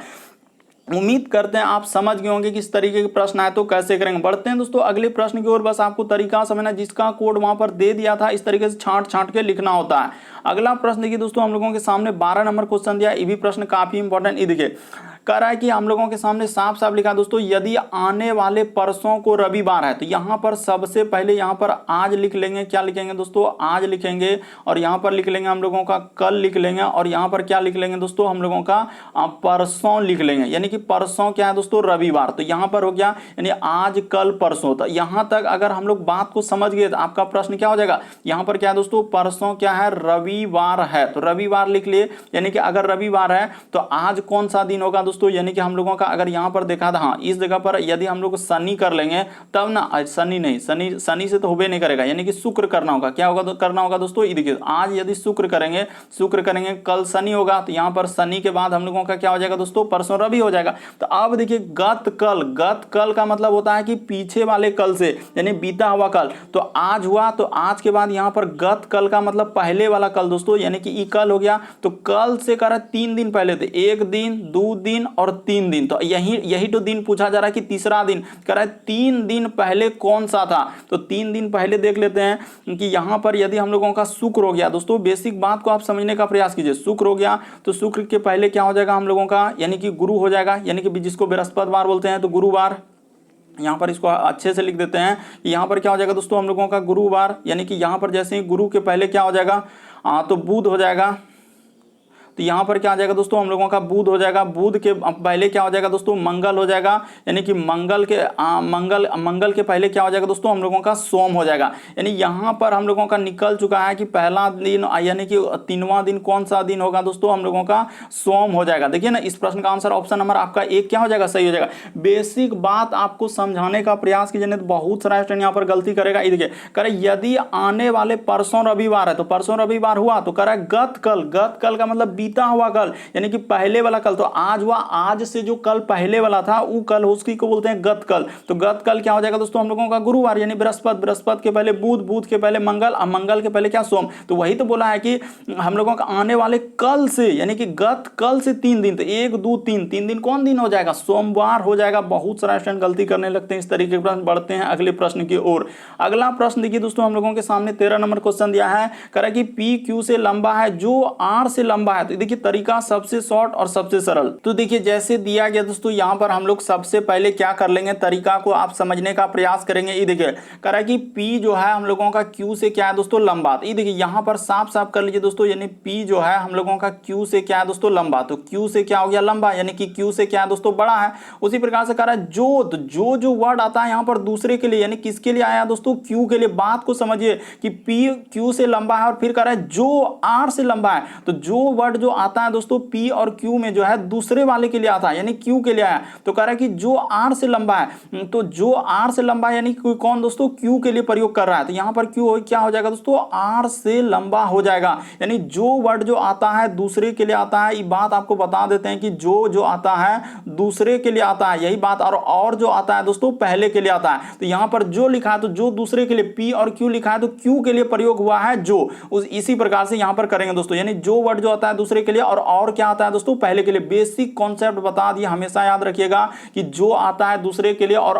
[SPEAKER 1] उम्मीद करते हैं आप समझ गए होंगे कि इस तरीके के प्रश्न आए तो कैसे करेंगे। बढ़ते हैं दोस्तों अगले प्रश्न की ओर। बस आपको तरीका समझना, जिसका कोड वहां पर दे दिया था इस तरीके से छांट छांट के लिखना होता है। अगला प्रश्न देखिए दोस्तों, हम लोगों के सामने 12 नंबर क्वेश्चन दिया। ये भी प्रश्न काफी इंपॉर्टेंट। ये देखिए कह रहा है कि हम लोगों के सामने साफ साफ लिखा दोस्तों, यदि आने वाले परसों को रविवार है, तो यहाँ पर सबसे पहले यहाँ पर आज लिख लेंगे। क्या लिखेंगे दोस्तों, आज लिखेंगे, और यहाँ पर लिख लेंगे हम लोगों का कल लिख लेंगे, और यहाँ पर क्या लिख लेंगे दोस्तों, हम लोगों का परसों लिख लेंगे। यानी कि परसों क्या है दोस्तों, रविवार। तो यहाँ पर हो गया यानी आज कल परसों। तो यहाँ तक अगर हम लोग बात को समझ गए तो आपका प्रश्न क्या हो जाएगा, यहाँ पर क्या है दोस्तों, परसों क्या है, रविवार है। तो रविवार लिख लिए, यानी कि अगर रविवार है तो आज कौन सा दिन होगा दोस्तों, यानी कि हम लोगों का अगर यहाँ पर देखा था, हाँ इस जगह पर यदि हम लोग शनि कर लेंगे तब ना, शनि नहीं, शनि से तो होबे नहीं करेगा, यानी कि शुक्र करना होगा। क्या होगा तो करना होगा दोस्तों, ये देखिए आज यदि शुक्र करेंगे कल शनि होगा, तो यहाँ पर शनि के बाद हम लोगों का क्या हो जाएगा दोस्तों, परसों रवि हो जाएगा। तो अब देखिए गत कल का मतलब होता है कि पीछे वाले कल से, यानी बीता हुआ कल। तो आज हुआ, तो आज के बाद यहाँ पर गत कल का मतलब पहले वाला कल दोस्तों, यानी कि ई कल हो गया। तो कल से करा 3 दिन पहले, तो 1 दिन 2 दिन और 3 दिन। तो यही तो दिन पूछा जा रहा है कि तीसरा दिन कह रहा है 3 दिन पहले कौन सा था। तो 3 दिन पहले देख लेते हैं कि यहाँ पर यदि हम लोगों का शुक्र हो गया दोस्तों, बेसिक बात को आप समझने का प्रयास कीजिए। शुक्र हो गया तो शुक्र के पहले क्या हो जाएगा हम लोगों का, यानी कि गुरु हो जाएगा, यानी कि जिसको बृहस्पतिवार बोलते हैं, तो गुरुवार। यहाँ पर इसको अच्छे से लिख देते हैं। यहाँ पर क्या हो जाएगा दोस्तों हम लोगों का गुरुवार, यानी कि यहाँ पर जैसे ही गुरु के पहले क्या हो जाएगा, तो बुध हो जाएगा। तो यहाँ पर क्या आ जाएगा दोस्तों हम लोगों का बुध हो जाएगा। बुध के पहले क्या हो जाएगा दोस्तों, मंगल हो जाएगा, यानी कि मंगल के पहले क्या हो जाएगा दोस्तों हम लोगों का सोम हो जाएगा। यानी यहाँ पर हम लोगों का निकल चुका है कि पहला दिन, यानी कि 3वां दिन कौन सा दिन होगा दोस्तों, हम लोगों का सोम हो जाएगा। देखिए ना, इस प्रश्न का आंसर ऑप्शन नंबर आपका 1 क्या हो जाएगा, सही हो जाएगा। बेसिक बात आपको समझाने का प्रयास कीजिए, नहीं तो बहुत सारा स्टूडेंट यहाँ पर गलती करेगा। ये देखिए करे यदि आने वाले परसों रविवार है, तो परसों रविवार हुआ तो कह रहा है गत कल का मतलब बीता हुआ कल, यानी कि पहले वाला कल। तो आज हुआ, आज से जो कल पहले वाला था वो कल, उसकी को बोलते हैं गत कल। तो गत कल क्या हो जाएगा दोस्तों हम लोगों का गुरुवार, यानी बृहस्पति के पहले बुध के पहले मंगल के पहले क्या, सोम। तो वही तो बोला है कि हम लोगों का आने वाले कल से, यानी कि गत कल से 3 दिन, तो 1 2 3 दिन कौन दिन हो जाएगा, सोमवार हो जाएगा। बहुत सारा स्टूडेंट गलती करने लगते हैं इस तरीके के प्रश्न। बढ़ते हैं अगले प्रश्न की ओर। अगला प्रश्न देखिए दोस्तों, हम लोगों के सामने 13 नंबर क्वेश्चन दिया है। कह रहा है कि P Q से लंबा है, जो R से लंबा है। तो देखिए तरीका सबसे शॉर्ट और सबसे सरल। तो देखिए जैसे दिया गया दोस्तों, यहाँ पर हम लोग सबसे पहले क्या कर लेंगे, तरीका को आप समझने का प्रयास करेंगे। ये देखिए कह रहा है कि P जो है हम लोगों का Q से क्या है दोस्तों, लंबा। ये देखिए यहाँ पर साफ साफ कर लीजिए दोस्तों, यानी P जो है हम लोगों का Q से क्या है दोस्तों, लंबा। तो Q से क्या हो गया, लंबा, यानी कि Q से क्या है दोस्तों, बड़ा है। उसी प्रकार से कह रहा है जो वर्ड आता है यहाँ पर दूसरे के लिए, यानी किसके लिए आया दोस्तों, Q के लिए। बात को समझिए कि P Q से लंबा है, और फिर कह रहा है जो R से लंबा है। तो जो वर्ड जो आता है दोस्तों P और Q में जो है दूसरे वाले के लिए आता है, यानी Q के लिए आया। तो कह रहा है कि जो R से लंबा है, तो जो R से लंबा है यानी कौन दोस्तों, Q के लिए प्रयोग कर रहा है। तो यहाँ पर Q क्या हो जाएगा दोस्तों, R से लंबा हो जाएगा। यानी जो वर्ड जो आता है दूसरे के लिए आता है। ये बात आपको बता देते हैं कि जो आता है दूसरे के लिए आता है, यही बात। और जो आता है दोस्तों पहले के लिए आता है। तो यहाँ पर जो लिखा है, तो जो दूसरे के लिए, P और Q लिखा है, तो Q के लिए प्रयोग हुआ है जो। इसी प्रकार से यहाँ पर करेंगे दोस्तों, यानी जो वर्ड जो आता है दूसरे दूसरे के लिए, और क्या आता है दोस्तों पहले के लिए। बेसिक कॉन्सेप्ट बता दिया, हमेशा याद रखिएगा कि जो आता है दूसरे के लिए और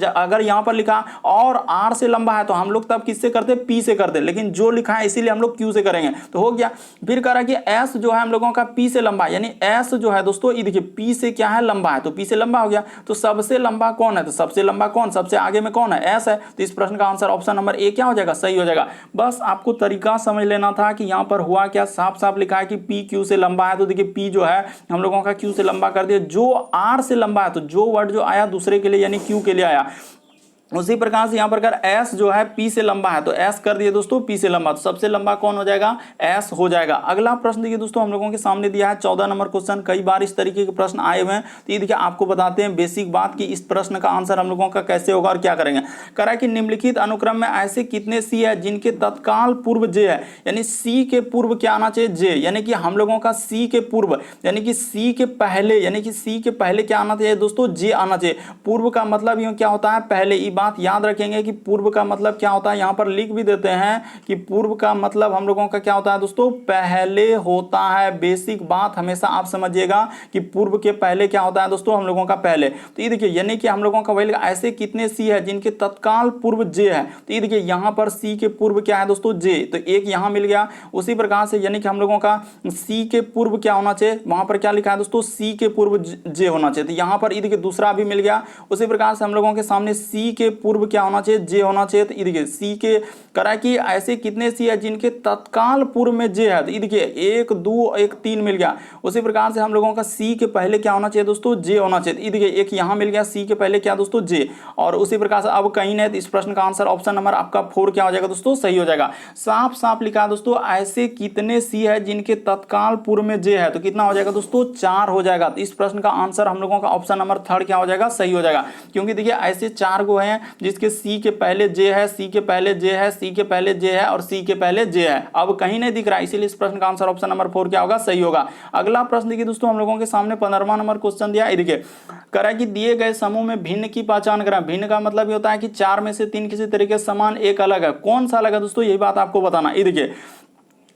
[SPEAKER 1] अगर यहां पर लिखा और आर से लंबा है तो हम लोग तब किससे करते, पी से करते, लेकिन जो लिखा है इसीलिए हम लोग क्यू से करेंगे, तो हो गया। फिर कह रहा है कि एस जो है हम लोगों का पी से लंबा, यानी एस जो है दोस्तों ये देखिए पी से क्या है, लंबा है, तो पी से लंबा हो गया। तो सबसे लंबा कौन है, तो सबसे लंबा कौन, सबसे आगे में कौन है, एस है। तो इस प्रश्न का आंसर ऑप्शन नंबर ए क्या हो जाएगा, सही हो जाएगा। बस आपको तरीका समझ लेना था कि यहां पर हुआ क्या, साफ साफ लिखा है कि पी क्यू से लंबा है, तो देखिए पी जो है हम लोगों का क्यू से लंबा कर दिया। जो आर से लंबा है तो जो वर्ड जो आया दूसरे के लिए यानी क्यू के लिए आया, उसी प्रकार से यहां पर अगर एस जो है पी से लंबा है तो एस कर दिए दोस्तों पी से लंबा, तो सबसे लंबा कौन हो जाएगा, एस हो जाएगा। अगला प्रश्न देखिए दोस्तों हम लोगों के सामने दिया है 14 नंबर क्वेश्चन। कई बार इस तरीके के प्रश्न आए हुए हैं, तो ये देखिए आपको बताते हैं बेसिक बात कि इस प्रश्न का आंसर हम लोगों का कैसे होगा और क्या करेंगे। कह रहा है कि निम्नलिखित अनुक्रम में ऐसे कितने सी है जिनके तत्काल पूर्व जे है, यानी सी के पूर्व क्या आना चाहिए, जे, यानी कि हम लोगों का सी के पूर्व यानी कि सी के पहले, यानी कि सी के पहले क्या आना चाहिए दोस्तों, जे आना चाहिए। पूर्व का मतलब यूं क्या होता है, पहले। ये बात याद रखेंगे कि पूर्व का मतलब क्या होता है, यहां पर लिख भी देते हैं कि पूर्व का मतलब हम लोगों का क्या होता है दोस्तों, पहले होता है। बेसिक बात हमेशा आप समझिएगा कि पूर्व के पहले क्या होता है दोस्तों, हम लोगों का पहले। तो ये देखिए यानी कि हम लोगों का वही ऐसे कितने सी है जिनके तत्काल पूर्व जे है, तो ये देखिए यहां पर सी के पूर्व क्या है दोस्तों, जे, तो एक यहां मिल गया। उसी प्रकार से यानी कि हम लोगों का सी के पूर्व क्या होना चाहिए, वहां पर क्या लिखा है दोस्तों, सी के पूर्व जे होना चाहिए, तो यहां पर ये देखिए दूसरा भी मिल गया। उसी प्रकार से हम लोगों के सामने सी के पूर्व क्या होना चाहिए, जे होना चाहिए, तो ये देखिए सी के करा कि ऐसे कितने सी है जिनके तत्काल पूर्व में जे है, तो ये देखिए 1 2 1 3 मिल गया। उसी प्रकार से हम लोगों का सी के पहले क्या होना चाहिए दोस्तों, जे होना चाहिए, ये देखिए एक यहां मिल गया सी के पहले क्या दोस्तों, जे। और उसी प्रकार से अब कहीं नहीं, तो इस प्रश्न का आंसर ऑप्शन नंबर आपका 4 क्या हो जाएगा दोस्तों, सही हो जाएगा। साफ साफ लिखा है दोस्तों ऐसे कितने सी है जिनके तत्काल पूर्व में जे है, तो कितना हो जाएगा दोस्तों, 4 हो जाएगा। तो इस प्रश्न का आंसर हम लोगों का ऑप्शन नंबर 3 क्या हो जाएगा, सही हो जाएगा। क्योंकि देखिए ऐसे 4 गो हैं जिसके सी के पहले जे है, सी के पहले जे है, सी के पहले जे है और सी के पहले जे है। अब कहीं नहीं दिख रहा, इसीलिए इस प्रश्न का आंसर ऑप्शन नंबर 4 क्या होगा, सही होगा। अगला प्रश्न देखिए दोस्तों हम लोगों के सामने 15वां नंबर क्वेश्चन दिया है। देखिए करा कि दिए गए समूह में भिन्न की पहचान करें। भिन्न का मतलब ये होता है कि 4 में से 3 किसी तरीके से समान, एक अलग है। कौन सा अलग है दोस्तों, यही बात आपको बताना। ये देखिए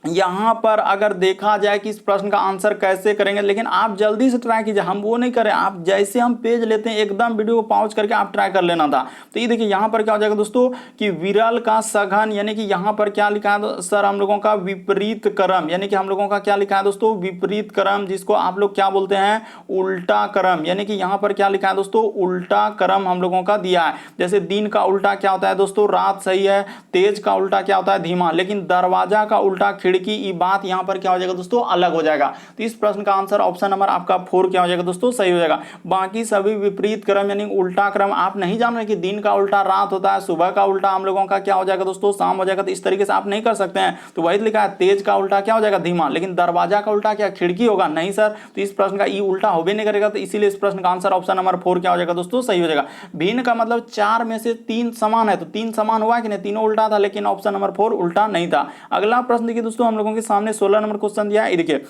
[SPEAKER 1] यहां पर अगर देखा जाए कि इस प्रश्न का आंसर कैसे करेंगे, लेकिन आप जल्दी से ट्राई कीजिए, हम वो नहीं करें। आप जैसे हम पेज लेते हैं एकदम वीडियो को पॉज करके आप ट्राई कर लेना था। तो ये देखिए यहां पर क्या हो जाएगा दोस्तों कि विरल का सघन, यानी कि यहां पर क्या लिखा है सर, हम लोगों का विपरीत क्रम, यानी कि हम लोगों का क्या लिखा है दोस्तों, विपरीत क्रम, जिसको आप लोग क्या बोलते हैं, उल्टा क्रम। यानी कि यहां पर क्या लिखा है दोस्तों, उल्टा क्रम हम लोगों का दिया है। जैसे दिन का उल्टा क्या होता है दोस्तों, रात, सही है। तेज का उल्टा क्या होता है, धीमा। लेकिन दरवाजा का उल्टा खिड़की, ये बात यहां पर क्या हो जाएगा दोस्तों, अलग हो जाएगा। तो इस प्रश्न का आंसर ऑप्शन नंबर आपका 4 क्या हो जाएगा दोस्तों, सही हो जाएगा। बाकी सभी विपरीत क्रम यानी उल्टा क्रम आप नहीं जान रहे कि दिन का उल्टा रात होता है, सुबह का उल्टा हम लोगों का क्या हो जाएगा दोस्तों, शाम हो जाएगा। तो इस तरीके से आप नहीं कर सकते हैं। तो वही लिखा है तेज का उल्टा क्या हो जाएगा, धीमा। लेकिन दरवाजा का उल्टा क्या, खिड़की होगा, नहीं सर। तो इस प्रश्न का ई उल्टा हो भी नहीं करेगा, तो इसीलिए इस प्रश्न का आंसर ऑप्शन नंबर 4 क्या हो जाएगा दोस्तों, सही हो जाएगा। भिन्न का मतलब 4 में से 3 समान है, तो 3 समान हुआ कि नहीं, तीनों उल्टा था, लेकिन ऑप्शन नंबर 4 उल्टा नहीं था। अगला प्रश्न देखिए दोस्तों हम लोगों के सामने 16 नंबर क्वेश्चन दिया है। देखिए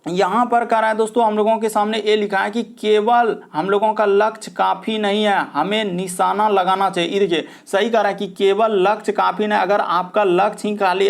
[SPEAKER 1] यहां पर कह रहा है दोस्तों हम लोगों के सामने ये लिखा है कि केवल हम लोगों का लक्ष्य काफी नहीं है, हमें निशाना लगाना चाहिए। देखिए सही कह रहा है कि केवल लक्ष्य काफी नहीं, अगर आपका लक्ष्य ही खाली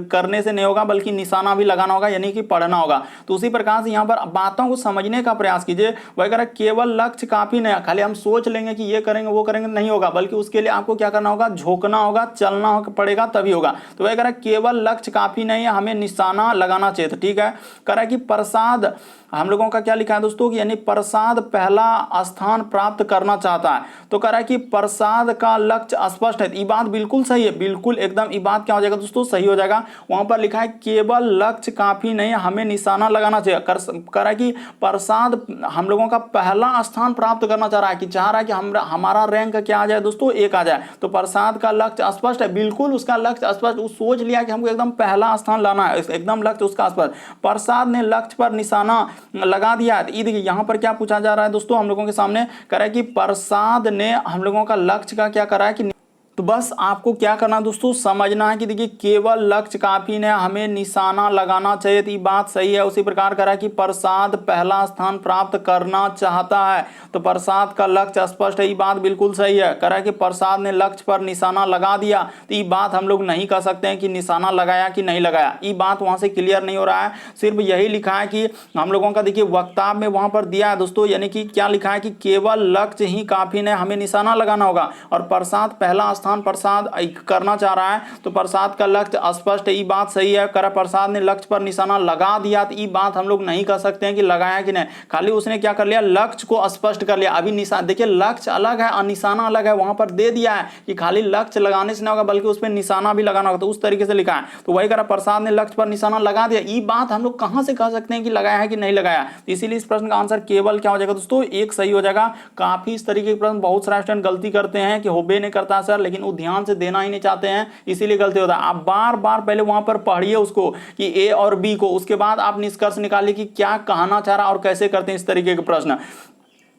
[SPEAKER 1] करने से नहीं होगा बल्कि निशाना भी लगाना होगा, यानी कि पढ़ना होगा। तो उसी प्रकार से यहां पर बातों को समझने का प्रयास कीजिए। वह कह रहा है केवल लक्ष्य काफी नहीं, खाली हम सोच लेंगे कि ये करेंगे वो करेंगे, नहीं होगा, बल्कि उसके लिए आपको क्या करना होगा, झोंकना होगा, चलना पड़ेगा, तभी होगा। तो वह कह रहा है केवल लक्ष्य काफी नहीं है, हमें निशाना लगाना चाहिए। तो ठीक है, कह रहा है कि प्रसाद हम लोगों का क्या लिखा है दोस्तों, यानी प्रसाद पहला स्थान प्राप्त करना चाहता है। तो कह रहा है कि प्रसाद का लक्ष्य स्पष्ट है। ये बात बिल्कुल सही है, बिल्कुल एकदम ये बात क्या हो जाएगा दोस्तों, सही हो जाएगा। वहां पर लिखा है केवल लक्ष्य काफी नहीं है, हमें निशाना लगाना चाहिए। कह रहा है कि प्रसाद हम लोगों का पहला स्थान प्राप्त करना चाह रहा है, कि चाह रहा है कि हमारा रैंक क्या आ जाए दोस्तों, 1 आ जाए। तो प्रसाद का लक्ष्य स्पष्ट है, बिल्कुल उसका लक्ष्य स्पष्ट, वो सोच लिया कि हमको एकदम पहला स्थान लाना है, एकदम लक्ष्य उसका स्पष्ट। प्रसाद ने लक्ष्य पर निशाना लगा दिया है। देखिए यहां पर क्या पूछा जा रहा है दोस्तों हम लोगों के सामने, कह रहा है कि प्रसाद ने हम लोगों का लक्ष्य का क्या करा है कि तो बस आपको क्या करना है दोस्तों, समझना है कि देखिए केवल लक्ष्य काफी नहीं, हमें निशाना लगाना चाहिए। तो ये बात सही है। उसी प्रकार करा कि प्रसाद पहला स्थान प्राप्त करना चाहता है, तो प्रसाद का लक्ष्य स्पष्ट है, ये बात बिल्कुल सही है। करा कि प्रसाद ने लक्ष्य पर निशाना लगा दिया, तो ये बात हम लोग नहीं कह सकते हैं कि निशाना लगाया कि नहीं लगाया, ये बात वहां से क्लियर नहीं हो रहा है। सिर्फ यही लिखा है कि हम लोगों का देखिए वक्तव्य में वहां पर दिया है दोस्तों, यानी कि क्या लिखा है कि केवल लक्ष्य ही काफी नहीं, हमें निशाना लगाना होगा। और प्रसाद पहला स्थान प्रसाद करना चाह रहा है, तो प्रसाद का लक्ष्य स्पष्ट है, ये बात सही है। करा प्रसाद ने लक्ष्य पर निशाना लगा दिया, तो ये बात हम लोग नहीं कह सकते हैं कि लगाया कि नहीं, खाली उसने क्या कर लिया, लक्ष्य को स्पष्ट कर लिया। अभी निशान देखिए, लक्ष्य अलग है और निशाना अलग है, वहां पर दे दिया है कि खाली लक्ष्य लगाने से नहीं होगा बल्कि उस पर निशाना भी लगाना होगा, तो उस तरीके से लिखा है। तो वही करा प्रसाद ने लक्ष्य पर निशाना लगा दिया, ये बात हम लोग कहां से कह सकते हैं कि लगाया है कि नहीं लगाया। तो इसीलिए इस प्रश्न का आंसर केवल क्या हो जाएगा दोस्तों, एक सही हो जाएगा। काफी इस तरीके के प्रश्न बहुत सारे स्टूडेंट गलती करते हैं कि होबे नहीं करता सर, लेकिन वो ध्यान से देना ही नहीं चाहते हैं, इसीलिए गलती होता है। आप बार बार पहले वहां पर पढ़िए उसको कि ए और बी को, उसके बाद आप निष्कर्ष निकालिए कि क्या कहना चाह रहा और कैसे करते हैं इस तरीके के प्रश्न।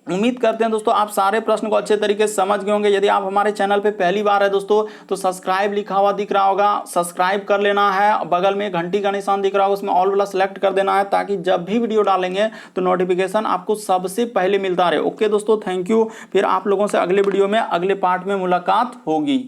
[SPEAKER 1] उम्मीद करते हैं दोस्तों आप सारे प्रश्न को अच्छे तरीके से समझ गए होंगे। यदि आप हमारे चैनल पे पहली बार है दोस्तों, तो सब्सक्राइब लिखा हुआ दिख रहा होगा, सब्सक्राइब कर लेना है। बगल में घंटी का निशान दिख रहा होगा, उसमें ऑल वाला सेलेक्ट कर देना है, ताकि जब भी वीडियो डालेंगे तो नोटिफिकेशन आपको सबसे पहले मिलता रहे। ओके दोस्तों, थैंक यू। फिर आप लोगों से अगले वीडियो में अगले पार्ट में मुलाकात होगी।